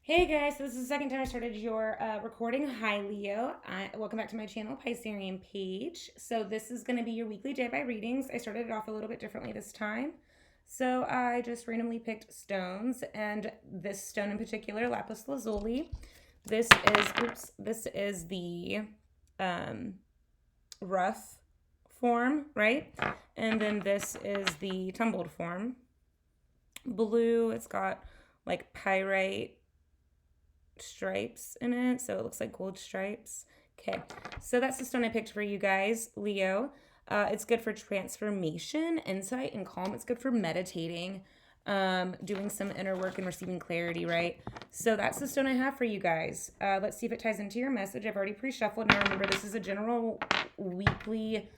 Hey guys, so this is the second time I started your recording. Hi Leo, welcome back to my channel, Piscean Paige. So this is going to be your weekly day by readings. I started it off a little bit differently this time. So I just randomly picked stones, and this stone in particular, lapis lazuli. This is the um, rough form, right? And then this is the tumbled form. Blue, it's got like pyrite stripes in it, so it looks like gold stripes. Okay, so that's the stone I picked for you guys, Leo. It's good for transformation, insight, and calm. It's good for meditating, doing some inner work and receiving clarity, right? So that's the stone I have for you guys. Let's see if it ties into your message. I've already pre-shuffled. Now remember, this is a general weekly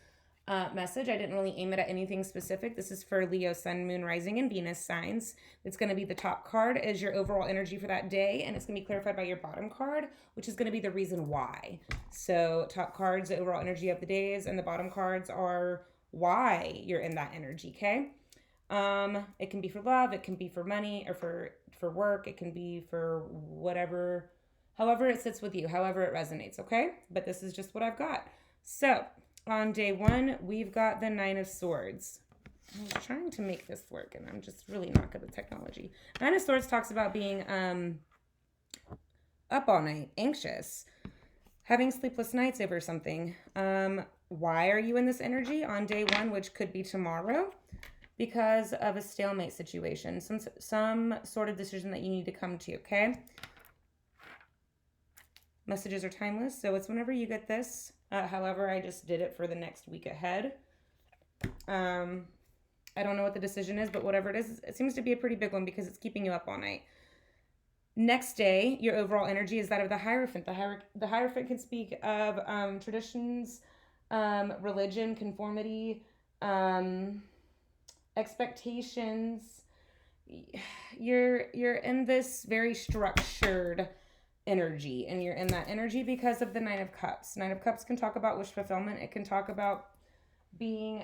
message. I didn't really aim it at anything specific. This is for Leo, Sun, Moon, Rising, and Venus signs. It's going to be the top card is your overall energy for that day, and it's going to be clarified by your bottom card, which is going to be the reason why. So top cards, the overall energy of the days, and the bottom cards are why you're in that energy, okay? It can be for love, it can be for money, or for work, it can be for whatever, however it sits with you, however it resonates, okay? But this is just what I've got. So on day one, we've got the Nine of Swords. I was trying to make this work, and I'm just really not good with technology. Nine of Swords talks about being up all night, anxious, having sleepless nights over something. Why are you in this energy on day one, which could be tomorrow? Because of a stalemate situation, some sort of decision that you need to come to, okay? Messages are timeless, so it's whenever you get this. However, I just did it for the next week ahead. I don't know what the decision is, but whatever it is, it seems to be a pretty big one because it's keeping you up all night. Next day, your overall energy is that of the Hierophant. The Hierophant can speak of traditions, religion, conformity, expectations. You're in this very structured energy, and you're in that energy because of the Nine of Cups. Nine of Cups can talk about wish fulfillment. It can talk about being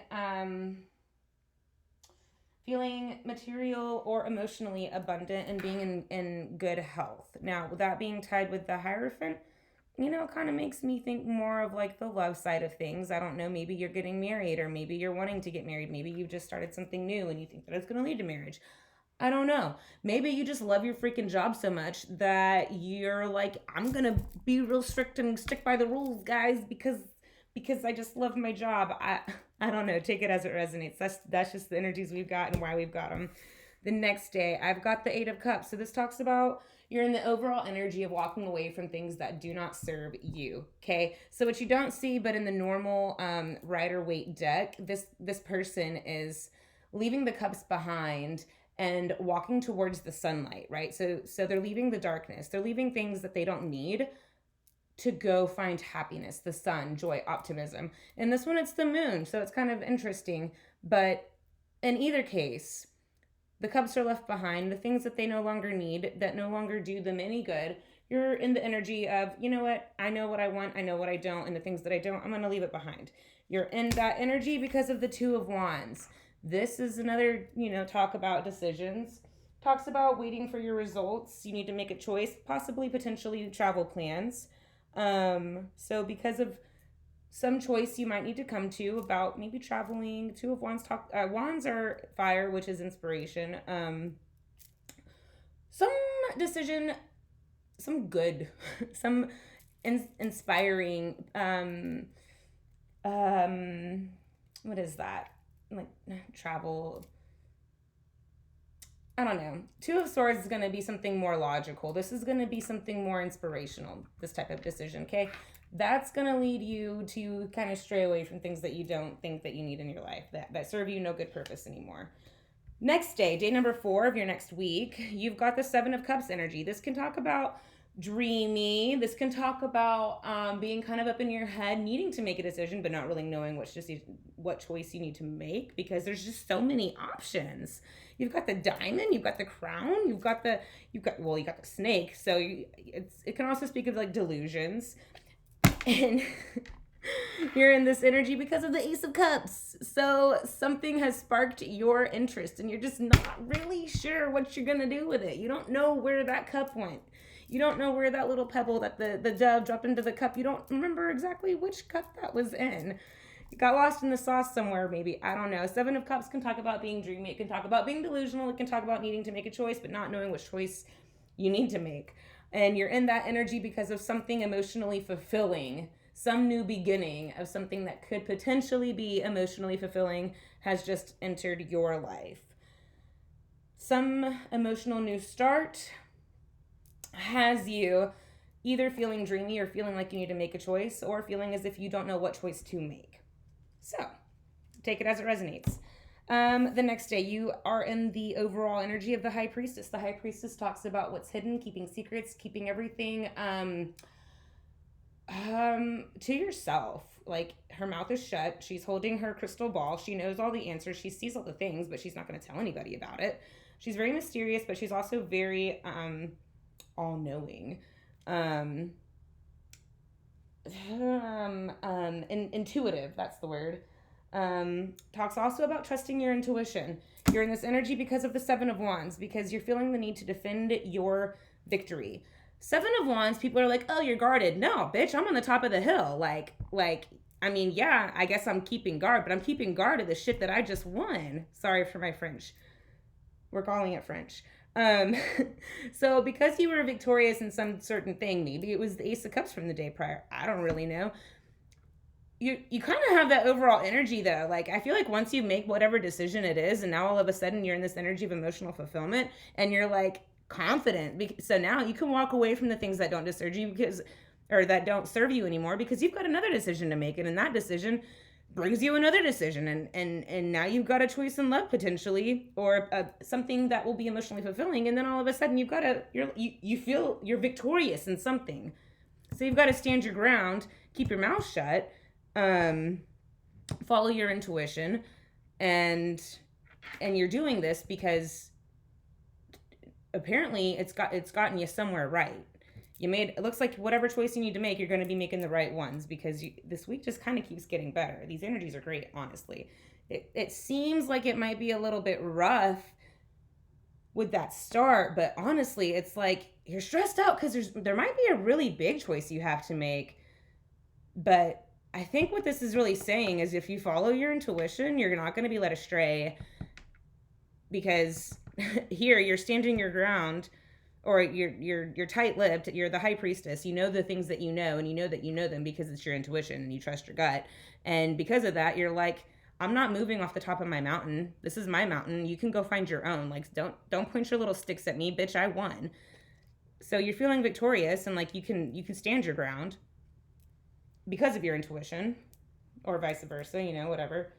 feeling material or emotionally abundant and being in good health. Now, with that being tied with the Hierophant, it kind of makes me think more of like the love side of things. I don't know, maybe you're getting married, or maybe you're wanting to get married. Maybe you've just started something new and you think that it's going to lead to marriage. I don't know. Maybe you just love your freaking job so much that you're like, I'm going to be real strict and stick by the rules, guys, because I just love my job. I don't know. Take it as it resonates. That's just the energies we've got and why we've got them. The next day, I've got the Eight of Cups. So this talks about you're in the overall energy of walking away from things that do not serve you. Okay. So what you don't see, but in the normal Rider Waite deck, this person is leaving the cups behind and walking towards the sunlight, right? So they're leaving the darkness. They're leaving things that they don't need to go find happiness, the sun, joy, optimism. And this one, it's the moon, so it's kind of interesting. But in either case, the cups are left behind, the things that they no longer need, that no longer do them any good. You're in the energy of, you know what, I know what I want, I know what I don't, and the things that I don't, I'm going to leave it behind. You're in that energy because of the Two of Wands. This is another, talk about decisions. Talks about waiting for your results. You need to make a choice, possibly, potentially travel plans. So because of some choice you might need to come to about maybe traveling. Two of Wands wands are fire, which is inspiration. Some decision, some good, some inspiring. What is that? Like travel. I don't know. Two of Swords is going to be something more logical. This is going to be something more inspirational, this type of decision, okay? That's going to lead you to kind of stray away from things that you don't think that you need in your life, that serve you no good purpose anymore. Next day number 4 of your next week, you've got the Seven of Cups energy. This can talk about dreamy. This can talk about being kind of up in your head, needing to make a decision, but not really knowing what choice you need to make because there's just so many options. You've got the diamond, you've got the crown, you got the snake. So it can also speak of like delusions, and You're in this energy because of the Ace of Cups. So something has sparked your interest and you're just not really sure what you're going to do with it. You don't know where that cup went. You don't know where that little pebble that the dove dropped into the cup. You don't remember exactly which cup that was in. It got lost in the sauce somewhere, maybe. I don't know. Seven of Cups can talk about being dreamy. It can talk about being delusional. It can talk about needing to make a choice, but not knowing which choice you need to make. And you're in that energy because of something emotionally fulfilling. Some new beginning of something that could potentially be emotionally fulfilling has just entered your life. Some emotional new start has you either feeling dreamy or feeling like you need to make a choice or feeling as if you don't know what choice to make. So, take it as it resonates. The next day, you are in the overall energy of the High Priestess. The High Priestess talks about what's hidden, keeping secrets, keeping everything to yourself. Like, her mouth is shut. She's holding her crystal ball. She knows all the answers. She sees all the things, but she's not going to tell anybody about it. She's very mysterious, but she's also very all-knowing. Intuitive, that's the word. Talks also about trusting your intuition. You're in this energy because of the Seven of Wands, because you're feeling the need to defend your victory. Seven of Wands, people are like, oh, you're guarded. No, bitch, I'm on the top of the hill. I mean, yeah, I guess I'm keeping guard, but I'm keeping guard of the shit that I just won. Sorry for my French. We're calling it French. So because you were victorious in some certain thing, maybe it was the Ace of Cups from the day prior. I don't really know. You kind of have that overall energy though. Like, I feel like once you make whatever decision it is, and now all of a sudden you're in this energy of emotional fulfillment, and you're like confident. So now you can walk away from the things that don't serve you or that don't serve you anymore because you've got another decision to make, and that decision brings you another decision, and now you've got a choice in love potentially, or something that will be emotionally fulfilling, and then all of a sudden you feel you're victorious in something. So you've got to stand your ground, keep your mouth shut, follow your intuition, and you're doing this because apparently it's gotten you somewhere right. It looks like whatever choice you need to make, you're going to be making the right ones because this week just kind of keeps getting better. These energies are great, honestly. It seems like it might be a little bit rough with that start, but honestly, it's like you're stressed out because there might be a really big choice you have to make. But I think what this is really saying is if you follow your intuition, you're not going to be led astray because here you're standing your ground. Or you're tight-lipped, you're the High Priestess, you know the things that you know, and you know that you know them because it's your intuition and you trust your gut. And because of that, you're like, I'm not moving off the top of my mountain. This is my mountain. You can go find your own. Like, don't point your little sticks at me, bitch, I won. So you're feeling victorious and like you can stand your ground because of your intuition, or vice versa, whatever.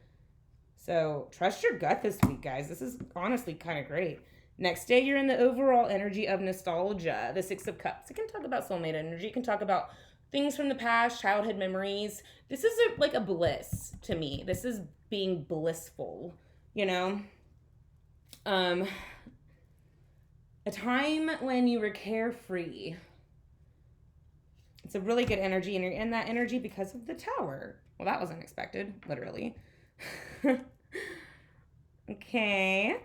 So trust your gut this week, guys. This is honestly kind of great. Next day, you're in the overall energy of nostalgia, the Six of Cups. It can talk about soulmate energy. It can talk about things from the past, childhood memories. This is like a bliss to me. This is being blissful, A time when you were carefree. It's a really good energy, and you're in that energy because of the Tower. Well, that was unexpected, literally. Okay.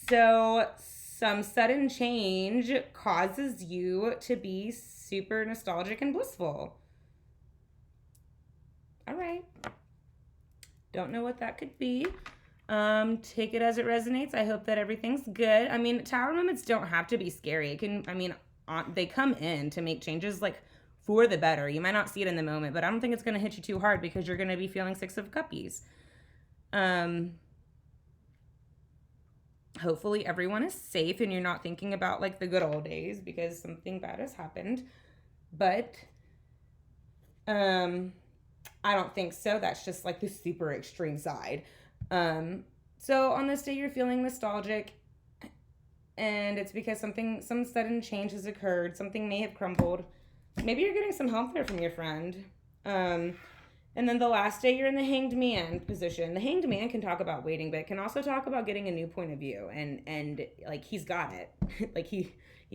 So some sudden change causes you to be super nostalgic and blissful. All right. Don't know what that could be. Take it as it resonates. I hope that everything's good. I mean, Tower moments don't have to be scary. They come in to make changes like for the better. You might not see it in the moment, but I don't think it's going to hit you too hard because you're going to be feeling Six of Cuppies. Hopefully everyone is safe and you're not thinking about like the good old days because something bad has happened. But I don't think so. That's just like the super extreme side. So on this day you're feeling nostalgic and it's because some sudden change has occurred. Something may have crumbled. Maybe you're getting some help there from your friend. And then the last day, you're in the Hanged Man position. The Hanged Man can talk about waiting, but it can also talk about getting a new point of view. And like, he's got it. Like, he's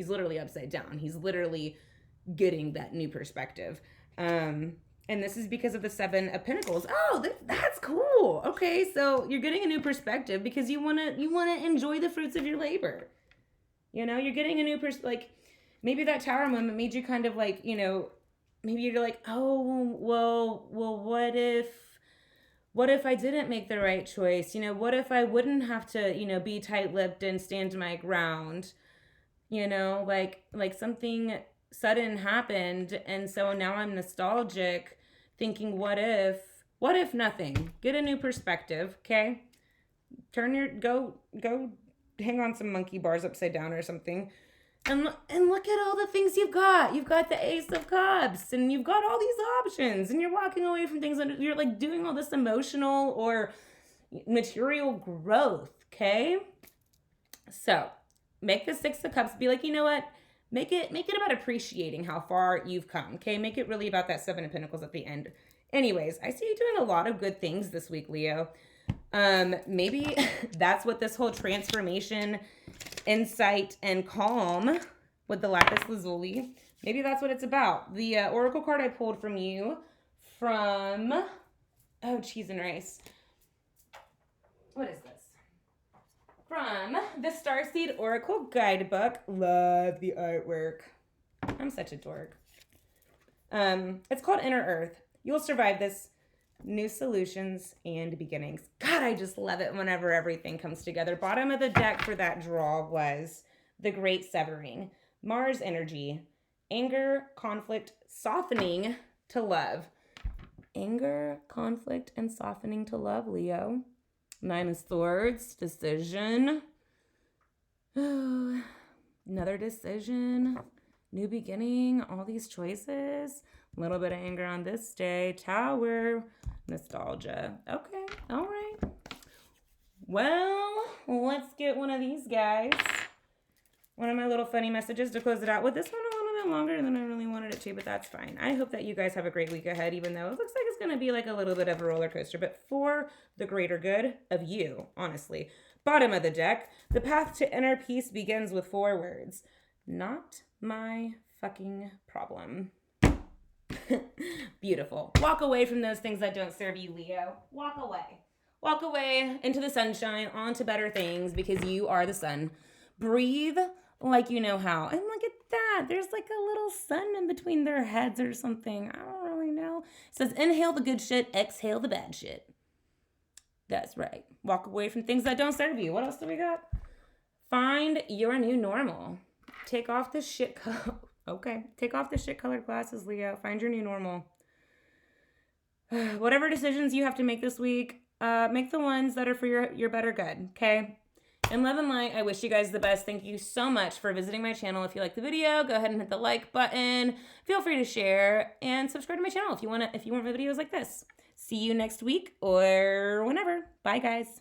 literally upside down. He's literally getting that new perspective. And this is because of the Seven of Pentacles. Oh, that's cool. Okay, so you're getting a new perspective because you wanna enjoy the fruits of your labor. You know, you're getting a new like maybe that Tower moment made you kind of like, you know, maybe you're like, oh, well, what if I didn't make the right choice? You know, what if I wouldn't have to, you know, be tight-lipped and stand my ground? You know, like something sudden happened, and so now I'm nostalgic, thinking, what if nothing? Get a new perspective, okay? Go hang on some monkey bars upside down or something. And look at all the things you've got. You've got the Ace of Cups, and you've got all these options, and you're walking away from things, and you're like doing all this emotional or material growth, okay? So make the Six of Cups be like, you know what? Make it about appreciating how far you've come, okay? Make it really about that Seven of Pentacles at the end. Anyways, I see you doing a lot of good things this week, Leo. Maybe that's what this whole transformation, insight, and calm with the lapis lazuli, maybe that's what it's about. The oracle card I pulled from you from, oh, cheese and rice. What is this? From the Starseed Oracle Guidebook. Love the artwork. I'm such a dork. It's called Inner Earth. You'll survive this. New solutions and beginnings. God, I just love it whenever everything comes together. Bottom of the deck for that draw was the Great Severing. Mars energy. Anger, conflict, softening to love. Anger, conflict, and softening to love, Leo. Nine of Swords, decision. Another decision. New beginning, all these choices. A little bit of anger on this day. Tower, nostalgia. Okay, all right. Well, let's get one of these guys. One of my little funny messages to close it out with. This one a little bit longer than I really wanted it to, but that's fine. I hope that you guys have a great week ahead, even though it looks like it's going to be like a little bit of a roller coaster, but for the greater good of you, honestly. Bottom of the deck, the path to inner peace begins with 4 words. Not my fucking problem. Beautiful. Walk away from those things that don't serve you, Leo. Walk away. Walk away into the sunshine, onto better things, because you are the sun. Breathe like you know how. And look at that. There's like a little sun in between their heads or something. I don't really know. It says, inhale the good shit, exhale the bad shit. That's right. Walk away from things that don't serve you. What else do we got? Find your new normal. Take off the shit color. Okay. Take off the shit colored glasses, Leo. Find your new normal. Whatever decisions you have to make this week, make the ones that are for your better good. Okay. In love and light, I wish you guys the best. Thank you so much for visiting my channel. If you like the video, go ahead and hit the like button. Feel free to share and subscribe to my channel if you want videos like this. See you next week or whenever. Bye, guys.